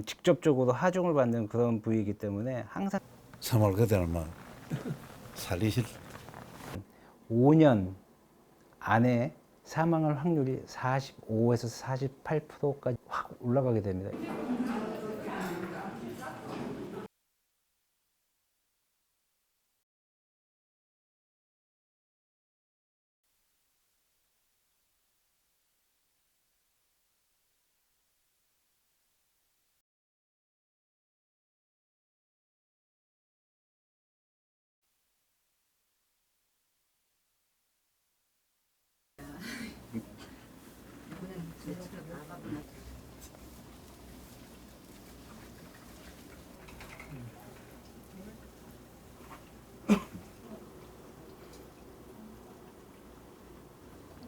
직접적으로 하중을 받는 그런 부위이기 때문에 항상 3월 그대는 막 살리실 5년 안에 사망할 확률이 45에서 48%까지 확 올라가게 됩니다.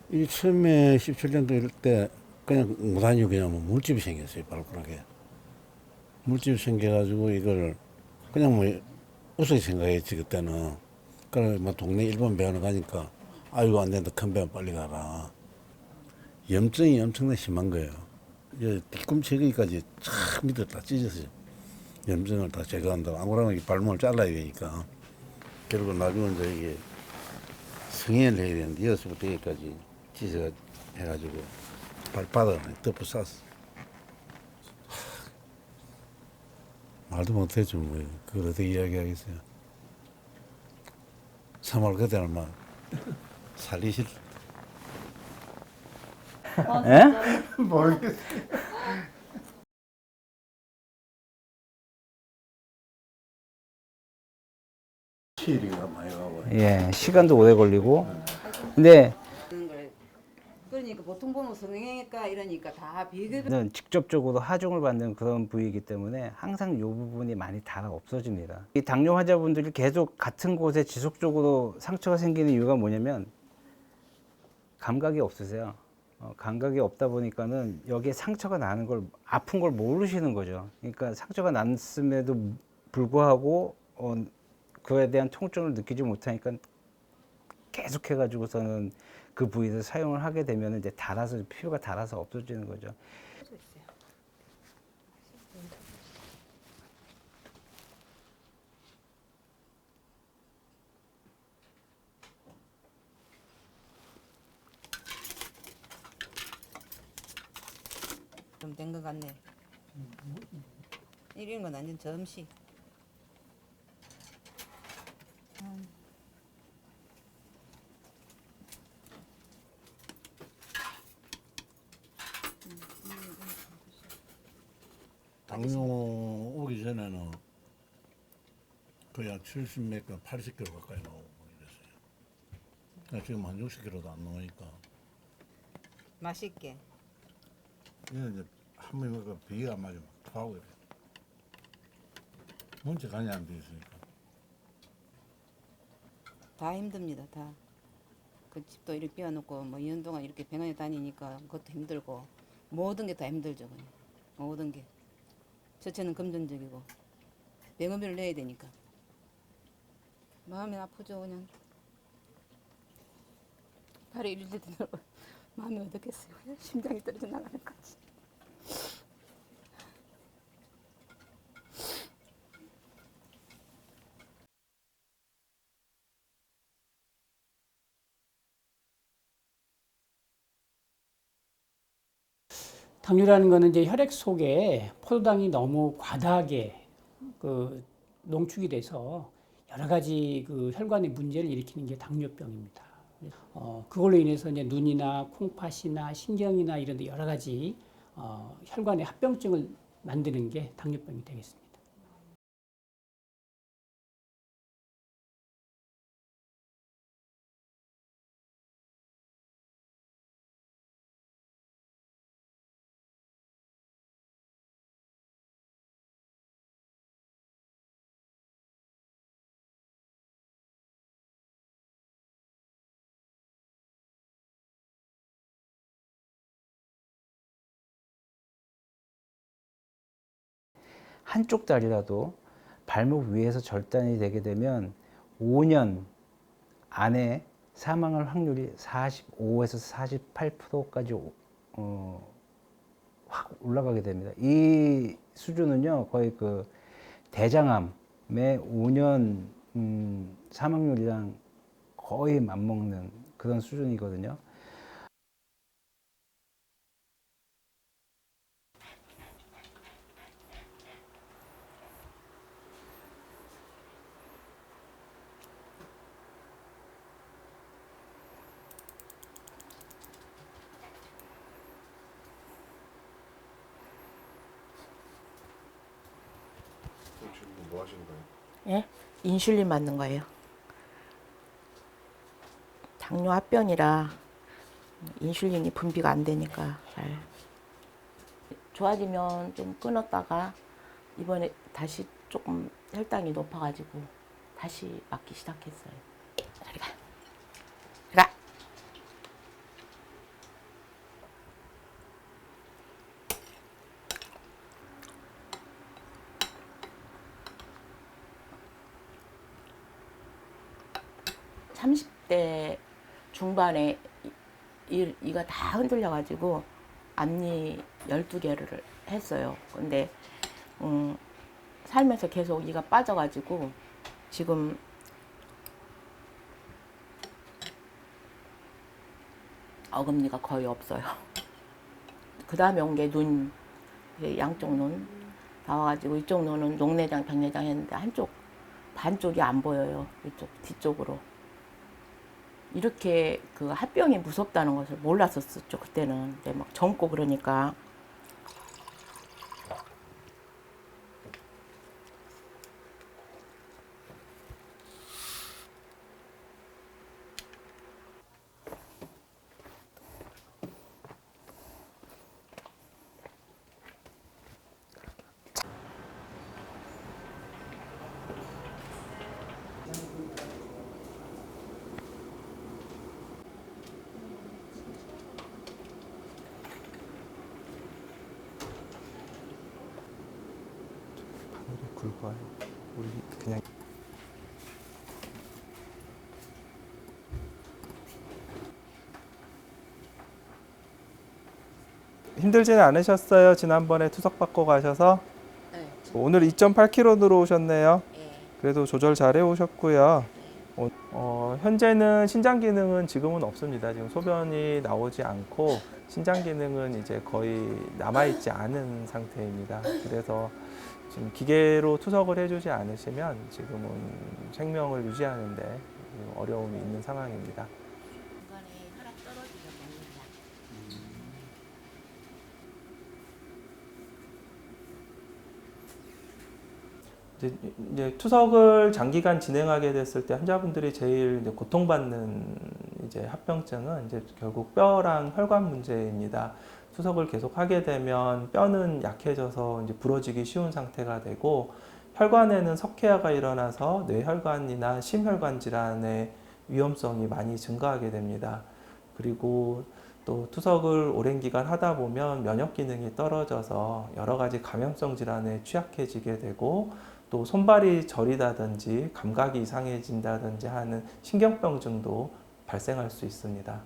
이 처음에 17년도 이럴 때 그냥 못 다니고 그냥 뭐 물집이 생겼어요. 발가락에 물집이 생겨가지고 이걸 그냥 뭐 우스히 생각했지 그때는. 그래 뭐 동네 일반 병원에 가니까 아이고 안 된다, 큰 병원 빨리 가라. 염증이 엄청나게 심한 거예요. 이제 뒤꿈치까지 촥 밑에 다 찢어서 염증을 다 제거한다고. 안 그러면 이 발목을 잘라야 되니까. 결국 나중에 이제 이게 승인을 해야 되는데 여기서부터 여기까지 찢어 해가지고 발바닥에 덮어 쌌어. 말도 못했죠 뭐. 그걸 어떻게 이야기하겠어요. 3월 그대는 막 살리실 예? 모르겠어요. 시일인가 많이 가고. 예, 시간도 오래 걸리고. 근데 그러니까 보통 보면 성형외과 이러니까 다 비교가 직접적으로 하중을 받는 그런 부위이기 때문에 항상 이 부분이 많이 닳아 없어집니다. 이 당뇨 환자분들이 계속 같은 곳에 지속적으로 상처가 생기는 이유가 뭐냐면 감각이 없으세요. 감각이 없다 보니까는 여기에 상처가 나는 걸, 아픈 걸 모르시는 거죠. 그러니까 상처가 났음에도 불구하고 그에 대한 통증을 느끼지 못하니까 계속 해가지고서는 그 부위를 사용을 하게 되면 이제 닳아서, 피부가 닳아서 없어지는 거죠. 좀 된 것 같네. 이런 건 완전 점시. 당뇨 오기 전에는 거의 한 70몇 개, 80kg 가까이 나오고 이랬어요. 그러니까 지금 한 60kg도 안 나오니까. 맛있게. 이는 이제 한 번에 먹으면 비가 안 맞으면 토하고 이래. 문제 간이 안 돼 있으니까. 다 힘듭니다. 다. 그 집도 이렇게 비워놓고 뭐 2년 동안 이렇게 병원에 다니니까 그것도 힘들고 모든 게 다 힘들죠. 그냥. 모든 게. 첫째는 금전적이고 병원비를 내야 되니까 마음이 아프죠. 그냥 다리 이렇게 되면 마음이 어떻겠어요. 그냥 심장이 떨어져 나가는 거지. 당뇨라는 거는 이제 혈액 속에 포도당이 너무 과다하게 그 농축이 돼서 여러 가지 그 혈관의 문제를 일으키는 게 당뇨병입니다. 그걸로 인해서 이제 눈이나 콩팥이나 신경이나 이런 데 여러 가지 혈관의 합병증을 만드는 게 당뇨병이 되겠습니다. 한쪽 다리라도 발목 위에서 절단이 되게 되면 5년 안에 사망할 확률이 45에서 48%까지 확 올라가게 됩니다. 이 수준은요 거의 그 대장암의 5년 사망률이랑 거의 맞먹는 그런 수준이거든요. 지금 뭐 하시는 거예요? 예? 인슐린 맞는 거예요. 당뇨 합병이라 인슐린이 분비가 안 되니까 잘 좋아지면 좀 끊었다가 이번에 다시 조금 혈당이 높아가지고 다시 맞기 시작했어요. 저리 가. 가. 30대 중반에 이가 다 흔들려가지고 앞니 12개를 했어요. 근데 살면서 계속 이가 빠져가지고 지금 어금니가 거의 없어요. 그 다음에 온 게 눈, 양쪽 눈 나와가지고 이쪽 눈은 녹내장, 백내장 했는데 한쪽, 반쪽이 안 보여요. 이쪽 뒤쪽으로. 이렇게 그 합병이 무섭다는 것을 몰랐었죠 그때는. 근데 막 젊고 그러니까. 바늘이 굵어요. 우리 그냥 힘들지는 않으셨어요? 지난번에 투석 받고 가셔서 네. 오늘 2.8kg 들어오셨네요. 예. 그래도 조절 잘 해오셨고요. 현재는 신장 기능은 지금은 없습니다. 지금 소변이 나오지 않고 신장 기능은 이제 거의 남아있지 않은 상태입니다. 그래서 지금 기계로 투석을 해주지 않으시면 지금은 생명을 유지하는데 어려움이 있는 상황입니다. 중간에 혈압 떨어지게 먹는다. 이제 투석을 장기간 진행하게 됐을 때 환자분들이 제일 이제 고통받는 이제 합병증은 이제 결국 뼈랑 혈관 문제입니다. 투석을 계속 하게 되면 뼈는 약해져서 이제 부러지기 쉬운 상태가 되고 혈관에는 석회화가 일어나서 뇌혈관이나 심혈관 질환의 위험성이 많이 증가하게 됩니다. 그리고 또 투석을 오랜 기간 하다 보면 면역 기능이 떨어져서 여러 가지 감염성 질환에 취약해지게 되고 또 손발이 저리다든지 감각이 이상해진다든지 하는 신경병증도 발생할 수 있습니다.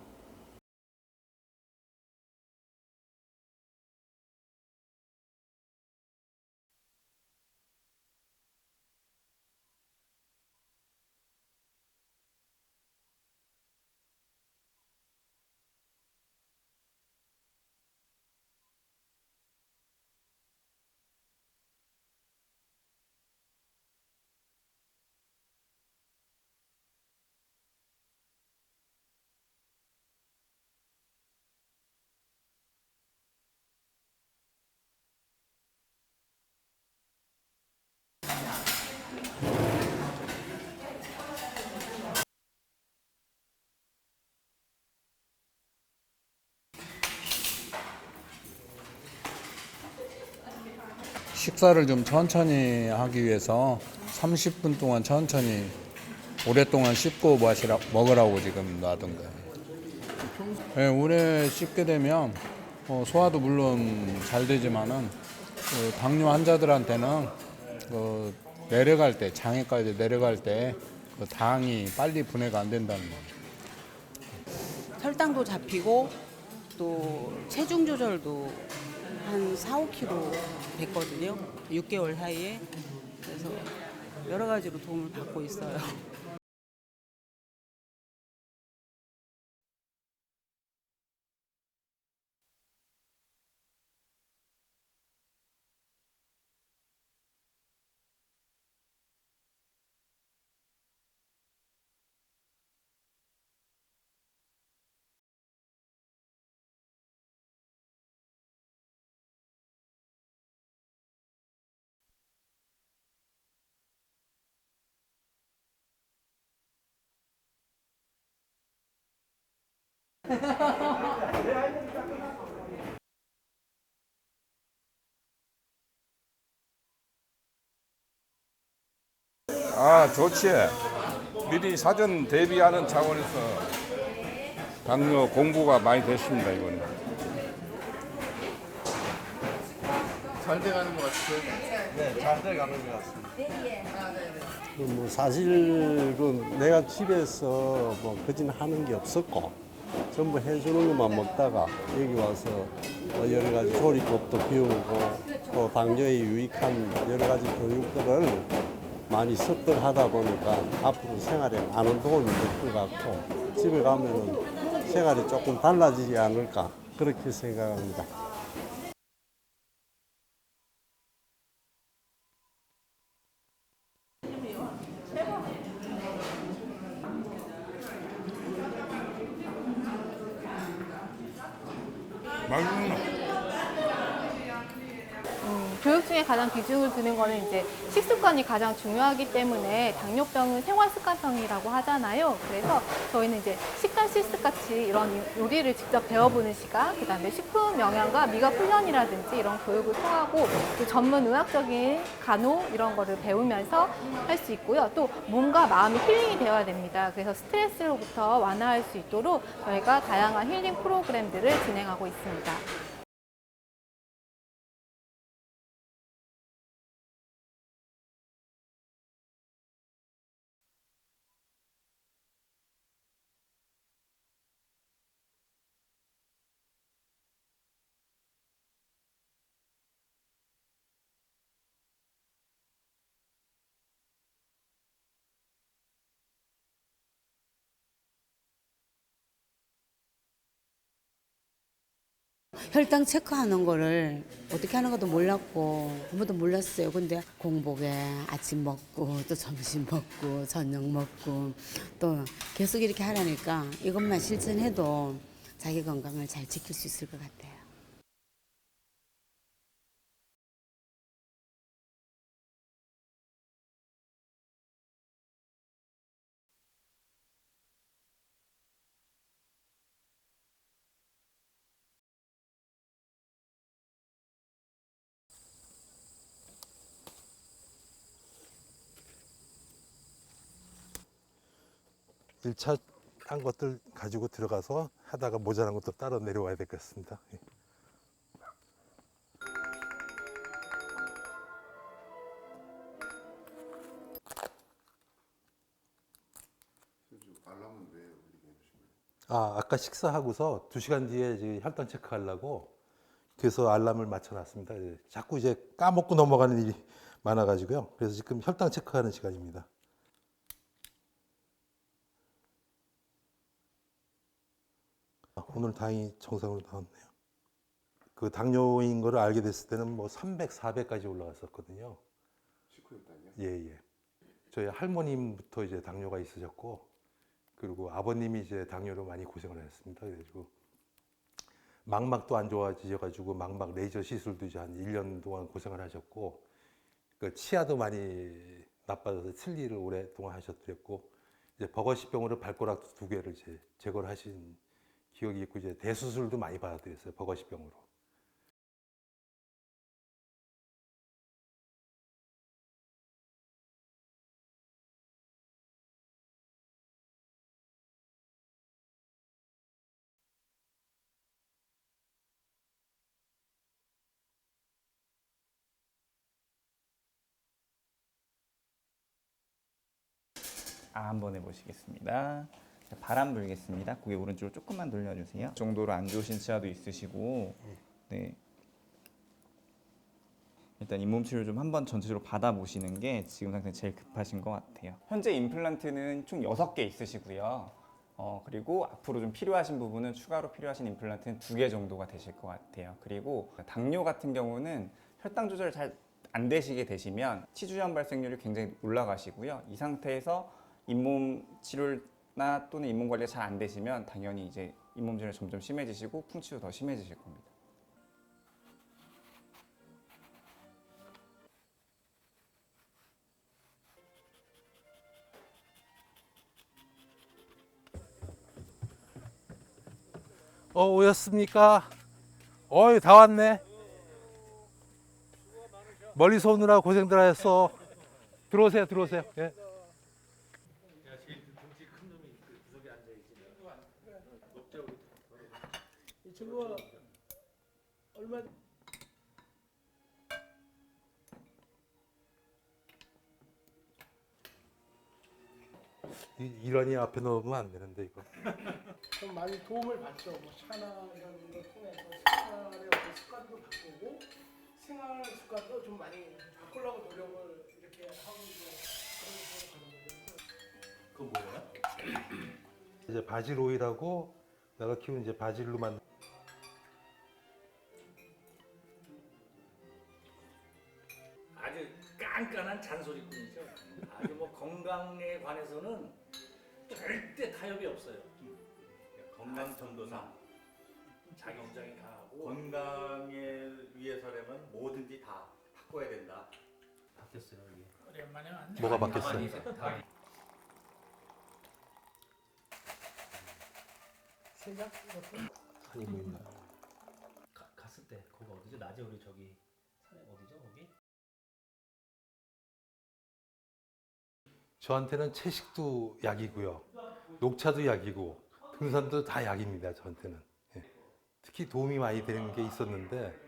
식사를 좀 천천히 하기 위해서 30분 동안 천천히 오랫동안 씹고 먹으라고 지금 놔둔 거예요. 네, 오래 씹게 되면 소화도 물론 잘 되지만은 당뇨 환자들한테는 내려갈 때 장에까지 내려갈 때 당이 빨리 분해가 안 된다는 거예요. 혈당도 잡히고 또 체중 조절도 한 4, 5kg 됐거든요. 6개월 사이에. 그래서 여러 가지로 도움을 받고 있어요. 아, 좋지. 미리 사전 대비하는 차원에서 당뇨 공부가 많이 됐습니다, 이거는. 잘 돼가는 것 같아요. 네, 잘 돼가는 것 같습니다. 뭐 사실 내가 집에서 뭐 그진 하는 게 없었고 전부 해주는 것만 먹다가 여기 와서 뭐 여러 가지 조리법도 배우고 또 당뇨에 유익한 여러 가지 교육들을 많이 습득하다 보니까 앞으로 생활에 많은 도움이 될 것 같고 집에 가면은 생활이 조금 달라지지 않을까 그렇게 생각합니다. 교육 중에 가장 비중을 두는 거는 이제 식습관이 가장 중요하기 때문에 당뇨병은 생활습관성이라고 하잖아요. 그래서 저희는 이제 식단 실습 같이 이런 요리를 직접 배워보는 시간, 그다음에 식품 영양과 미각 훈련이라든지 이런 교육을 통하고 또 전문 의학적인 간호 이런 거를 배우면서 할 수 있고요. 또 몸과 마음이 힐링이 되어야 됩니다. 그래서 스트레스로부터 완화할 수 있도록 저희가 다양한 힐링 프로그램들을 진행하고 있습니다. 혈당 체크하는 거를 어떻게 하는 것도 몰랐고 한 번도 몰랐어요. 근데 공복에 아침 먹고 또 점심 먹고 저녁 먹고 또 계속 이렇게 하라니까 이것만 실천해도 자기 건강을 잘 지킬 수 있을 것 같아요. 일차 한 것들 가지고 들어가서 하다가 모자란 것도 따로 내려와야 될 것 같습니다. 예. 아까 식사하고서 2시간 뒤에 이제 혈당 체크하려고 그래서 알람을 맞춰놨습니다. 예. 자꾸 이제 까먹고 넘어가는 일이 많아가지고요. 그래서 지금 혈당 체크하는 시간입니다. 오늘 다행히 정상으로 나왔네요. 그 당뇨인 거를 알게 됐을 때는 뭐 300, 400까지 올라갔었거든요. 식후혈당이요? 예, 예. 저희 할머님부터 이제 당뇨가 있으셨고, 그리고 아버님이 이제 당뇨로 많이 고생을 했습니다. 그래가지고 망막도 안 좋아지셔가지고 망막 레이저 시술도 이제 한 1년 동안 고생을 하셨고, 그 치아도 많이 나빠져서 틀니를 오랫동안 하셨고, 이제 버거시병으로 발가락 2개를 이제 제거를 하신 기억이 있고, 이제 대수술도 많이 받아들였어요. 버거시병으로. 한번 해보시겠습니다. 바람 불겠습니다. 고개 오른쪽으로 조금만 돌려주세요. 이 정도로 안 좋으신 치아도 있으시고, 네. 일단 잇몸 치료 좀 한번 전체적으로 받아보시는 게 지금 상태 제일 급하신 것 같아요. 현재 임플란트는 총 6개 있으시고요. 그리고 앞으로 좀 필요하신 부분은 추가로 필요하신 임플란트는 2개 정도가 되실 것 같아요. 그리고 당뇨 같은 경우는 혈당 조절 잘 안 되시게 되시면 치주염 발생률이 굉장히 올라가시고요. 이 상태에서 잇몸 치료나 또는 잇몸 관리가 잘 안 되시면 당연히 이제 잇몸 질환이 점점 심해지시고 풍치도 더 심해지실 겁니다. 오셨습니까? 어이, 다 왔네. 멀리서 오느라 고생들 하셨어. 들어오세요, 들어오세요. 예. 이런이 앞에 넣으면 안 되는데 이거. 좀 많이 도움을 받죠. 뭐 차나 이런 걸 통해서 생활의 어떤 습관도 바꾸고 생활 습관도 좀 많이 바꾸려고 노력을 이렇게 하고 있는 그런 거거든요. 이제 바질 오일하고 내가 키운 이제 바질로 만든 아주 깐깐한 잔소리꾼이죠. 아주 뭐 건강에 관해서는 절대 타협이 없어요. 건강 전도사, 자기 주장이 강하고 건강에 위해서라면 뭐든지 다 바꿔야 된다. 바뀌었어요 이게. 오랜만에 왔네. 뭐가 바뀌었어요? 생각 아니 뭐 있나? 갔을 때 거기 어디죠? 낮에 우리 저기 산에 어디죠 거기? 저한테는 채식도 약이고요, 녹차도 약이고 등산도 다 약입니다. 저한테는. 예. 특히 도움이 많이 되는 게 있었는데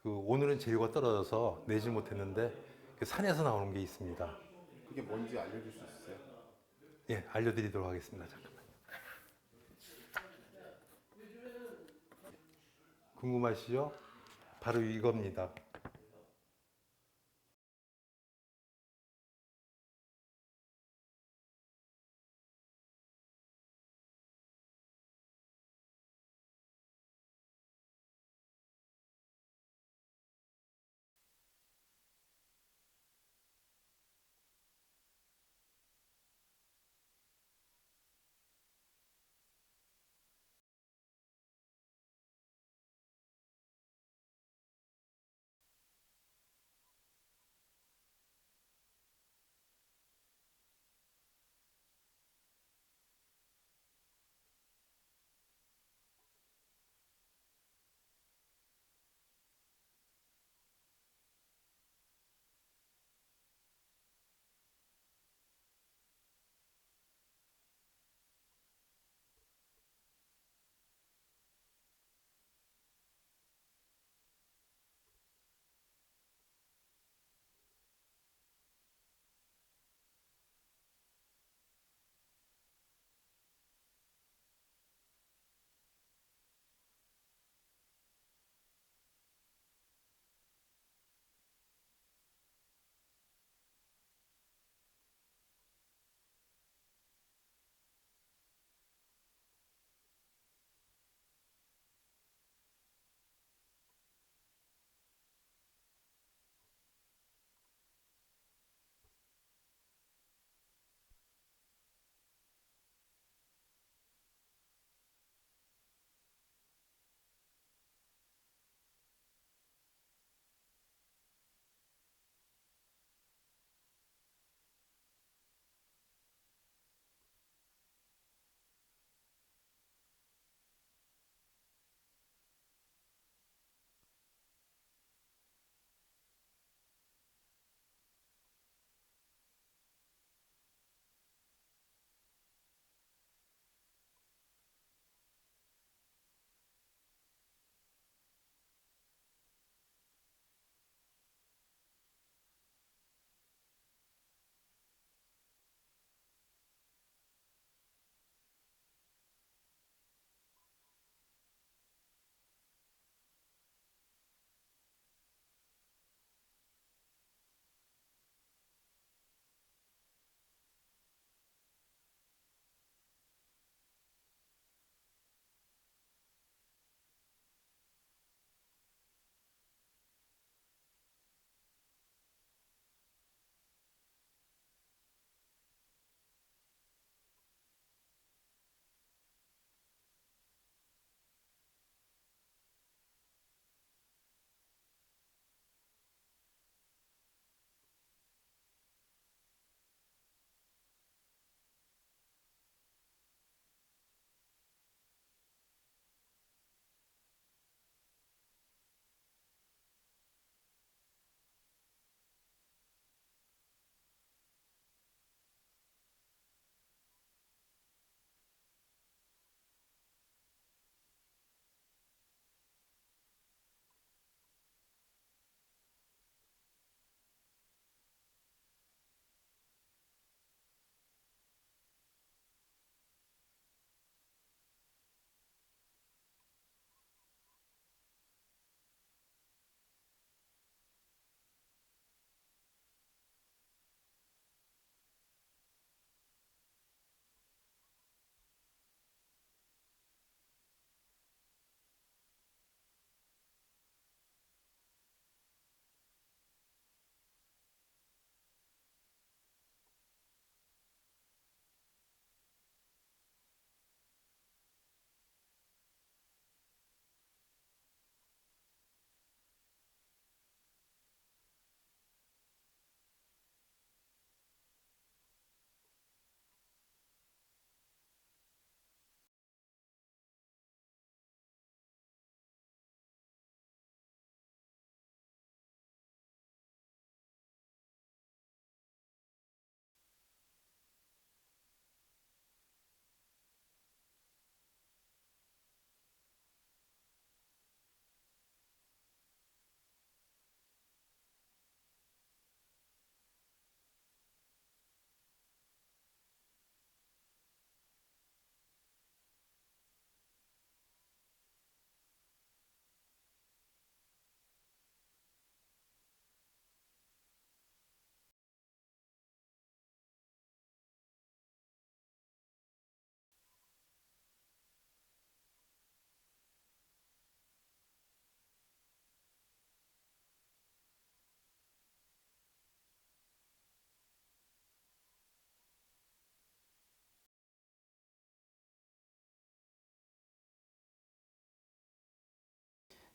오늘은 재료가 떨어져서 내지 못했는데 그 산에서 나오는 게 있습니다. 그게 뭔지 알려줄 수 있어요? 예, 알려드리도록 하겠습니다. 잠깐만요. 궁금하시죠? 바로 이겁니다.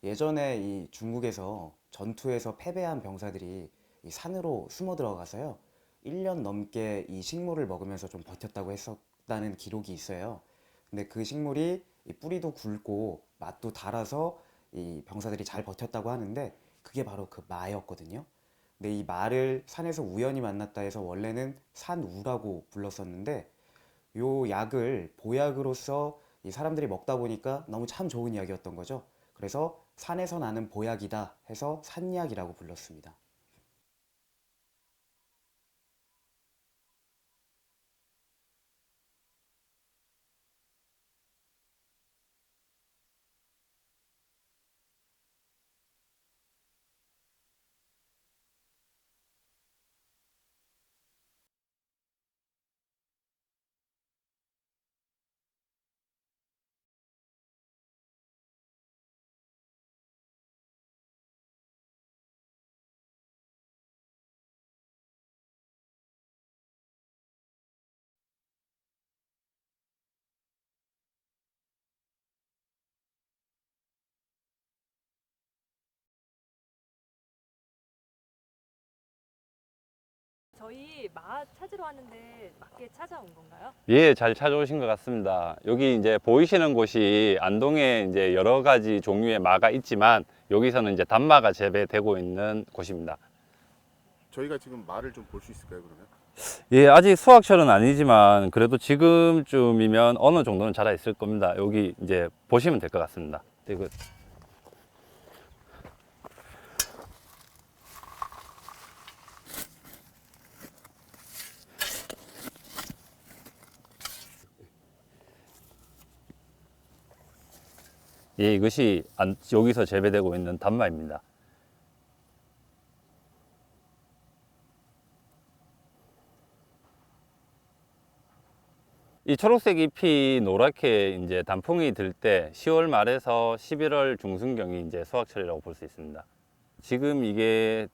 예전에 이 중국에서 전투에서 패배한 병사들이 이 산으로 숨어 들어가서요. 1년 넘게 이 식물을 먹으면서 좀 버텼다고 했었다는 기록이 있어요. 근데 그 식물이 이 뿌리도 굵고 맛도 달아서 이 병사들이 잘 버텼다고 하는데 그게 바로 그 마였거든요. 근데 이 마를 산에서 우연히 만났다 해서 원래는 산우라고 불렀었는데 요 약을 보약으로서 이 사람들이 먹다 보니까 너무 참 좋은 약이었던 거죠. 그래서 산에서 나는 보약이다 해서 산약이라고 불렀습니다. 저희 마 찾으러 왔는데 맞게 찾아온 건가요? 예, 잘 찾아오신 것 같습니다. 여기 이제 보이시는 곳이 안동에 이제 여러 가지 종류의 마가 있지만 여기서는 이제 단마가 재배되고 있는 곳입니다. 저희가 지금 말을 좀 볼 수 있을까요, 그러면? 예, 아직 수확철은 아니지만 그래도 지금쯤이면 어느 정도는 자라 있을 겁니다. 여기 이제 보시면 될 것 같습니다. 이거 예, 이것이 여기서 재배되고 있는 단마입니다. 이 초록색 잎이 노랗게 이제 단풍이 들 때 10월 말에서 11월 중순경이 이제 수확철이라고 볼 수 있습니다. 지금 이게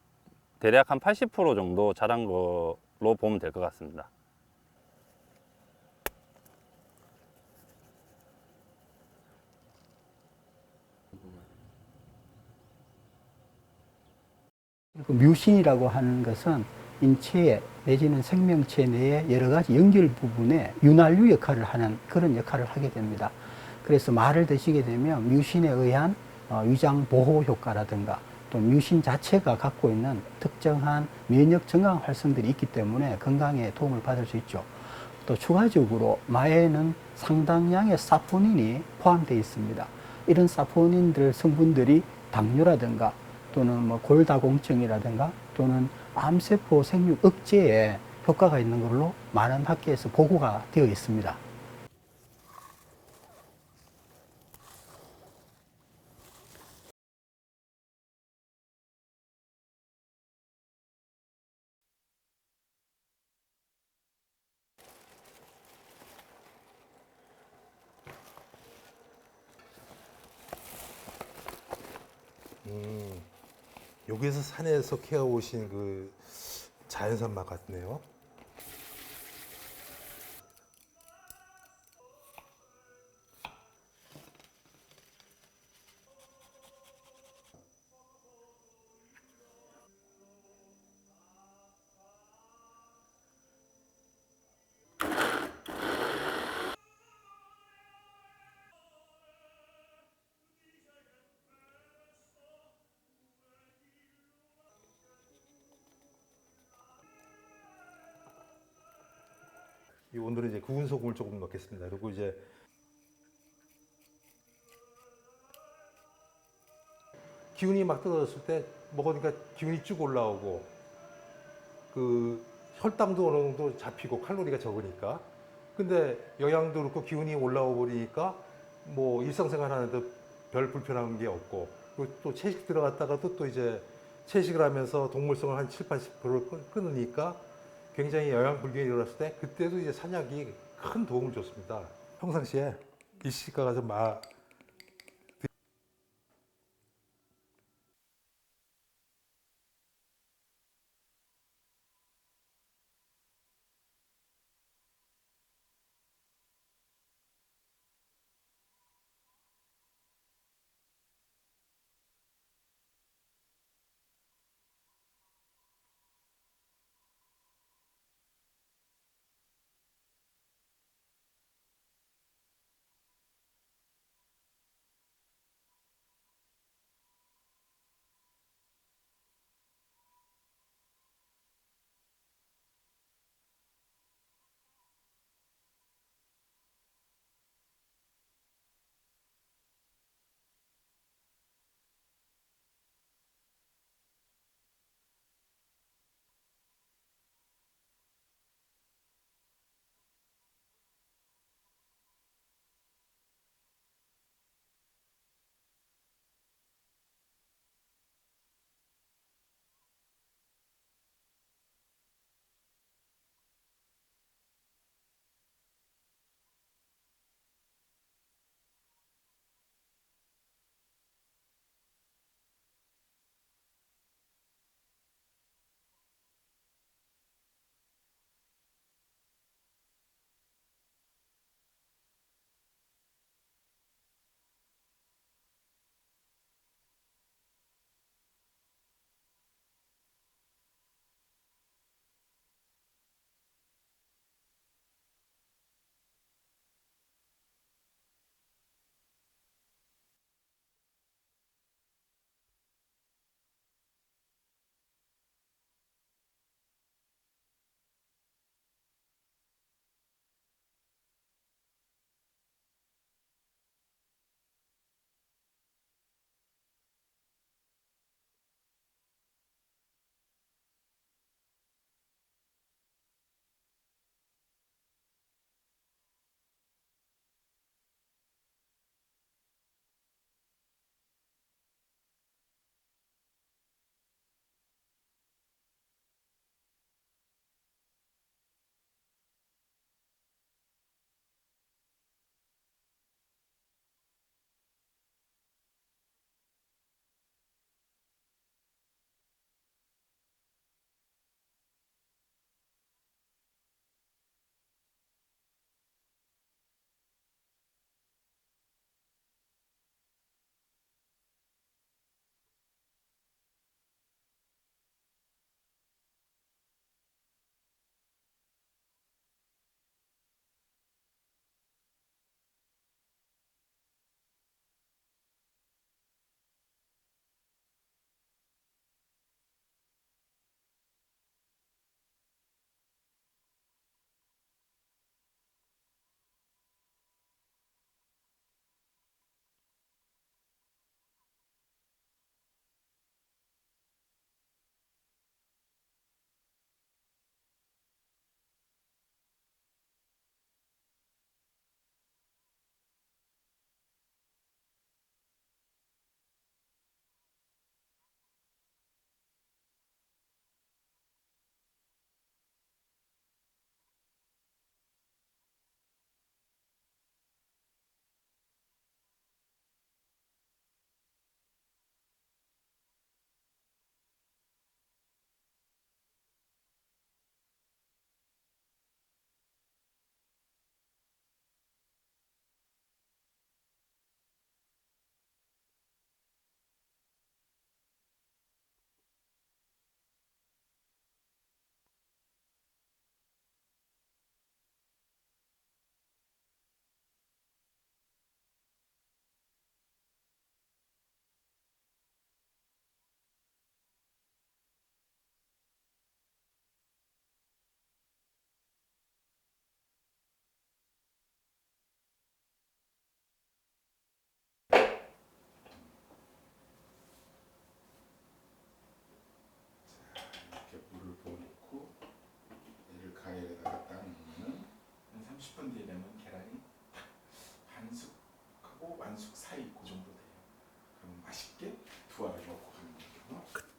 대략 한 80% 정도 자란 걸로 보면 될 것 같습니다. 뮤신이라고 하는 것은 인체에 내지는 생명체 내에 여러 가지 연결 부분에 윤활유 역할을 하는 그런 역할을 하게 됩니다. 그래서 말을 드시게 되면 뮤신에 의한 위장 보호 효과라든가 또 뮤신 자체가 갖고 있는 특정한 면역 증강 활성들이 있기 때문에 건강에 도움을 받을 수 있죠. 또 추가적으로 마에는 상당량의 사포닌이 포함되어 있습니다. 이런 사포닌들 성분들이 당뇨라든가 또는 뭐 골다공증이라든가 또는 암세포 생육 억제에 효과가 있는 걸로 많은 학계에서 보고가 되어 있습니다. 여기에서 산에서 캐어 오신 그 자연산 맛 같네요. 오늘은 이제 구운 소금을 조금 넣겠습니다. 그리고 이제 기운이 막 떨어졌을 때 먹으니까 기운이 쭉 올라오고 그 혈당도 어느 정도 잡히고 칼로리가 적으니까. 근데 영양도 그렇고 기운이 올라오 버리니까 뭐 일상생활 하는데 별 불편한 게 없고, 그리고 또 채식 들어갔다가도 또 이제 채식을 하면서 동물성을 한 7, 80%를 끊으니까 굉장히 영양 불균이 일어났을 때 그때도 이제 산약이 큰 도움을 줬습니다. 평상시에 이 시가 가서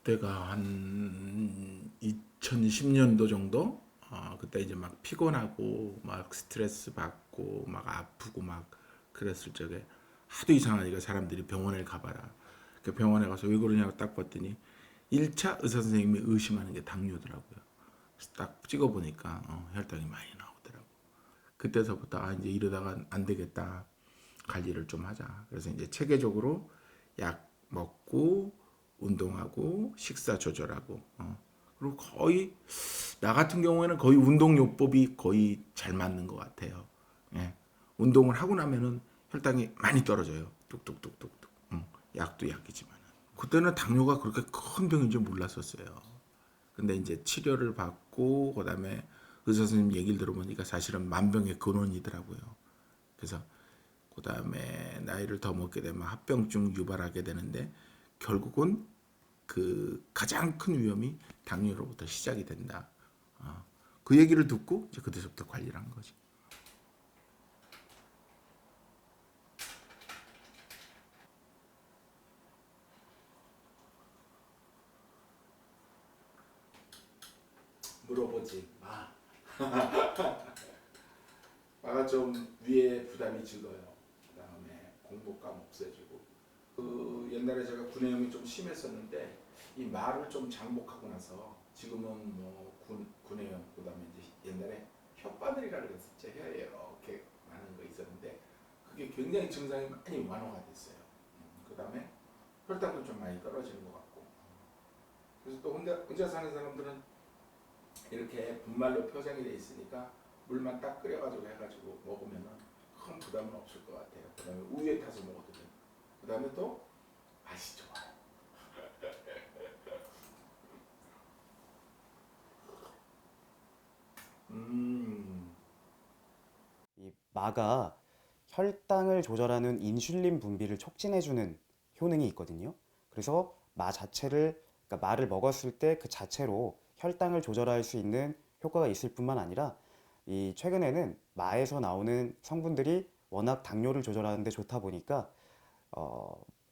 그때가 한 2010년도 정도. 그때 이제 막 피곤하고 막 스트레스 받고 막 아프고 막 그랬을 적에 하도 이상하니까 사람들이 병원에 가봐라. 그 병원에 가서 왜 그러냐고 딱 봤더니 1차 의사 선생님이 의심하는 게 당뇨더라고요. 그래서 딱 찍어보니까 혈당이 많이 나오더라고. 그때서부터 이제 이러다가 안 되겠다. 관리를 좀 하자. 그래서 이제 체계적으로 약 먹고 운동하고 식사 조절하고 그리고 거의 나 같은 경우에는 거의 운동요법이 거의 잘 맞는 것 같아요. 예. 운동을 하고 나면은 혈당이 많이 떨어져요. 뚝뚝뚝뚝뚝. 약도 약이지만 그때는 당뇨가 그렇게 큰 병인 줄 몰랐었어요. 근데 이제 치료를 받고 그다음에 의사 선생님 얘기를 들어보니까 사실은 만병의 근원이더라고요. 그래서 그다음에 나이를 더 먹게 되면 합병증 유발하게 되는데 결국은 그 가장 큰 위험이 당뇨로부터 시작이 된다. 그 얘기를 듣고 이제 그때부터 관리를 한 거지. 물어보지 마. 마가 좀 위에 부담이 적어요. 그다음에 공복감 없애주고. 그 옛날에 제가 구내염이 좀 심했었는데 이 말을 좀 장복하고 나서 지금은 뭐 구내염 그다음에 이제 옛날에 혓바늘이라 그랬었죠. 혀에 이렇게 많은 거 있었는데 그게 굉장히 증상이 많이 완화가 됐어요. 그다음에 혈당도 좀 많이 떨어지는 것 같고. 그래서 또 혼자 사는 사람들은 이렇게 분말로 포장이 돼 있으니까 물만 딱 끓여가지고 해가지고 먹으면은 큰 부담은 없을 것 같아요. 그다음에 우유에 타서 먹어도 돼요. 그다음에 또 맛이 좋아요. 이 마가 혈당을 조절하는 인슐린 분비를 촉진해주는 효능이 있거든요. 그래서 마 자체를, 그러니까 마를 먹었을 때 그 자체로 혈당을 조절할 수 있는 효과가 있을 뿐만 아니라 이 최근에는 마에서 나오는 성분들이 워낙 당뇨를 조절하는 데 좋다 보니까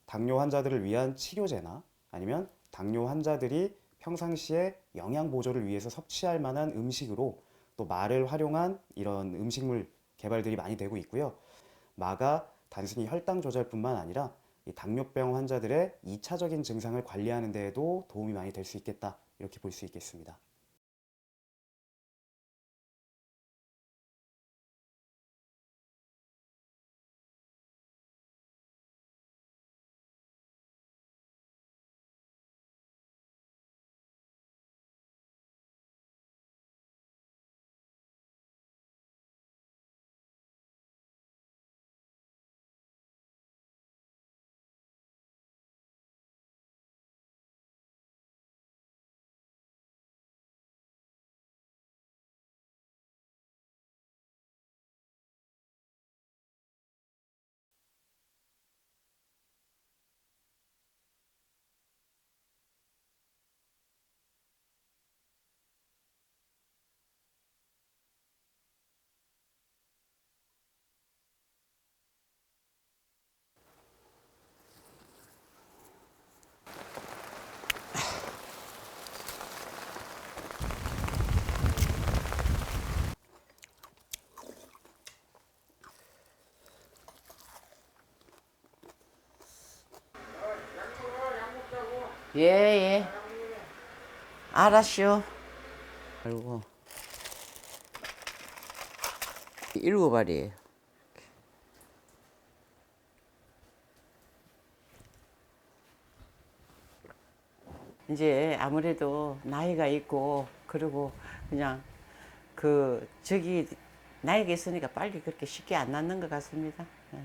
당뇨 환자들을 위한 치료제나 아니면 당뇨 환자들이 평상시에 영양 보조를 위해서 섭취할 만한 음식으로 또 마를 활용한 이런 음식물 개발들이 많이 되고 있고요. 마가 단순히 혈당 조절뿐만 아니라 이 당뇨병 환자들의 2차적인 증상을 관리하는 데에도 도움이 많이 될 수 있겠다, 이렇게 볼 수 있겠습니다. 예, 예. 알았슈. 그리고 7알이에요. 이제 아무래도 나이가 있고 그리고 그냥 저기 나이가 있으니까 빨리 그렇게 쉽게 안 낫는 것 같습니다. 예.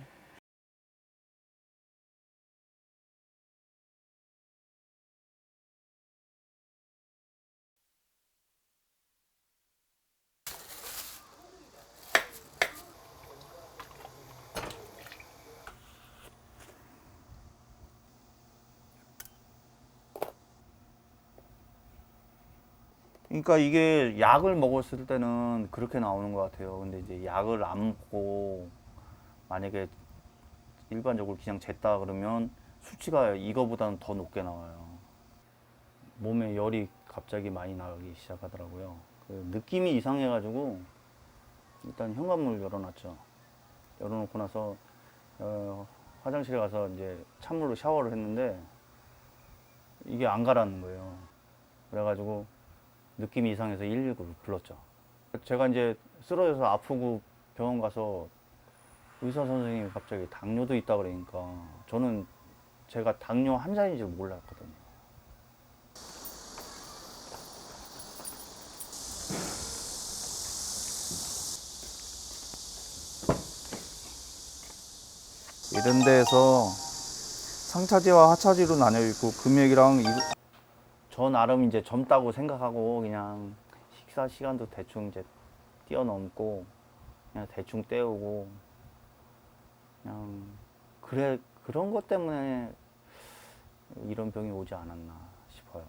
그러니까 이게 약을 먹었을 때는 그렇게 나오는 것 같아요. 근데 이제 약을 안 먹고 만약에 일반적으로 그냥 쟀다 그러면 수치가 이거보다는 더 높게 나와요. 몸에 열이 갑자기 많이 나기 시작하더라고요. 그 느낌이 이상해가지고 일단 현관문을 열어놨죠. 열어놓고 나서 화장실에 가서 이제 찬물로 샤워를 했는데 이게 안 가라는 거예요. 그래가지고 느낌이 이상해서 119를 불렀죠. 제가 이제 쓰러져서 아프고 병원 가서 의사 선생님이 갑자기 당뇨도 있다 그러니까 저는 제가 당뇨 환자인 줄 몰랐거든요. 이런 데에서 상차지와 하차지로 나뉘어 있고 금액이랑 저 나름 이제 젊다고 생각하고 그냥 식사 시간도 대충 이제 뛰어넘고 그냥 대충 때우고 그냥 그런 것 때문에 이런 병이 오지 않았나 싶어요.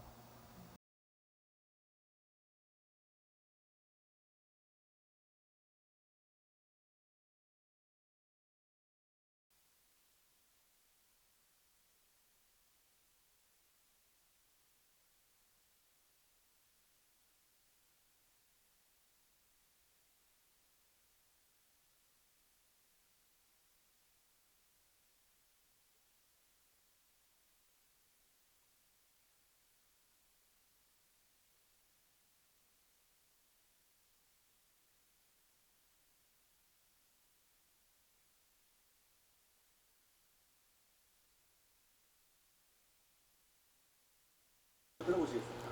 들어보시겠습니다.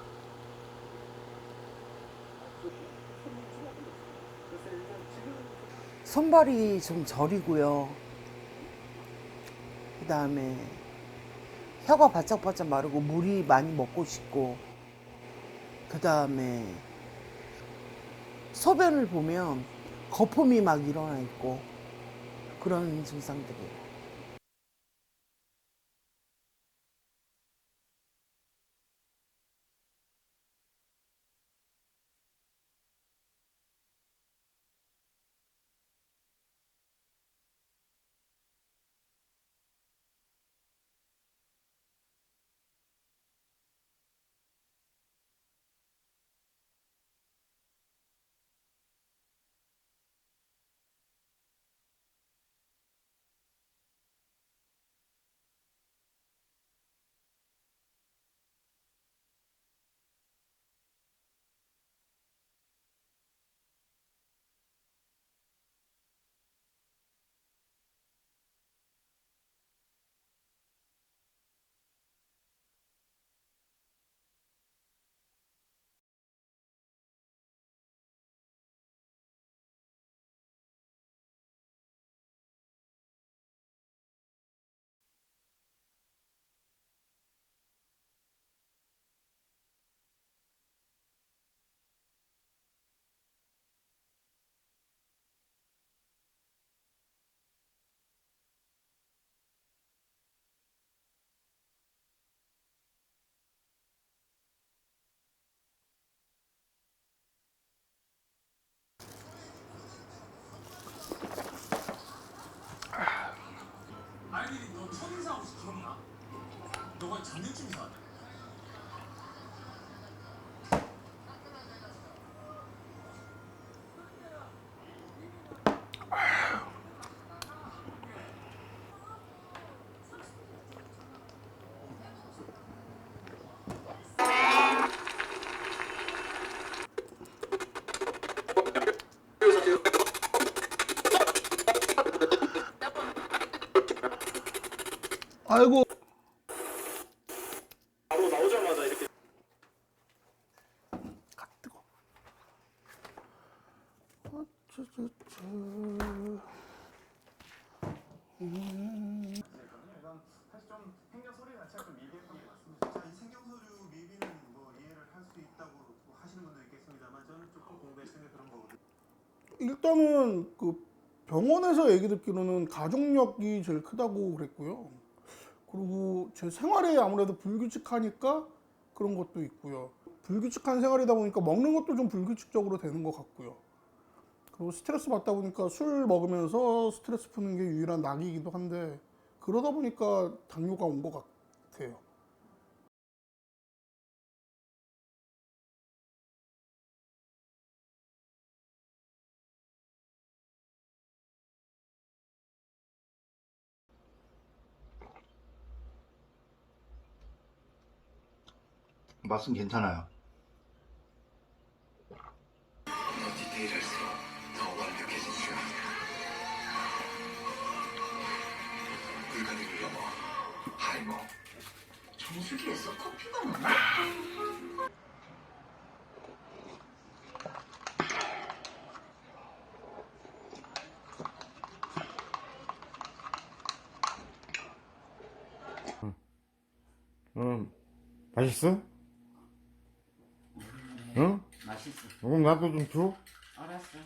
손발이 좀 저리고요. 그 다음에 혀가 바짝바짝 마르고 물이 많이 먹고 싶고, 그 다음에 소변을 보면 거품이 막 일어나 있고 그런 증상들이에요. 아니 너 첫인상 혹시 기억나? 너가 작년쯤 이사왔다. 아이고. 바로 나오자마자 이렇게 사실 좀 행정 서류 자체가 좀 미비했던 것 같습니다. 자, 이 생경 서류 미비는 뭐 이해를 할 수 있다고 하시는 분도 있겠습니다만 저는 조금 공부했으니 그런 거거든요. 일단은 그 병원에서 얘기 듣기로는 가족력이 제일 크다고 그랬고요. 그리고 제 생활에 아무래도 불규칙하니까 그런 것도 있고요. 불규칙한 생활이다 보니까 먹는 것도 좀 불규칙적으로 되는 것 같고요. 그리고 스트레스 받다 보니까 술 먹으면서 스트레스 푸는 게 유일한 낙이기도 한데, 그러다 보니까 당뇨가 온 것 같아요. 맛은 괜찮아요. 디테일할수록 더 완벽해진 슈. 불가능을 넘어 하이모. 정수기에서 커피가 나나? 맛있어? 응? 맛있어. 그럼 나도 좀 줘. 알았어.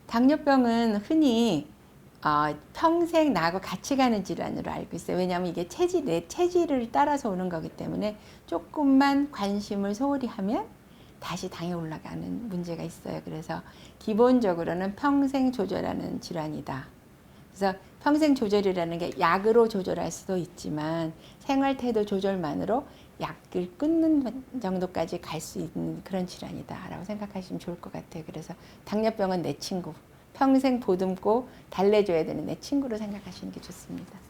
당뇨병은 흔히 평생 나하고 같이 가는 질환으로 알고 있어요. 왜냐하면 이게 내 체질을 따라서 오는 거기 때문에 조금만 관심을 소홀히 하면 다시 당이 올라가는 문제가 있어요. 그래서 기본적으로는 평생 조절하는 질환이다. 그래서 평생 조절이라는 게 약으로 조절할 수도 있지만 생활태도 조절만으로 약을 끊는 정도까지 갈 수 있는 그런 질환이다 라고 생각하시면 좋을 것 같아요. 그래서 당뇨병은 내 친구, 평생 보듬고 달래줘야 되는 내 친구로 생각하시는 게 좋습니다.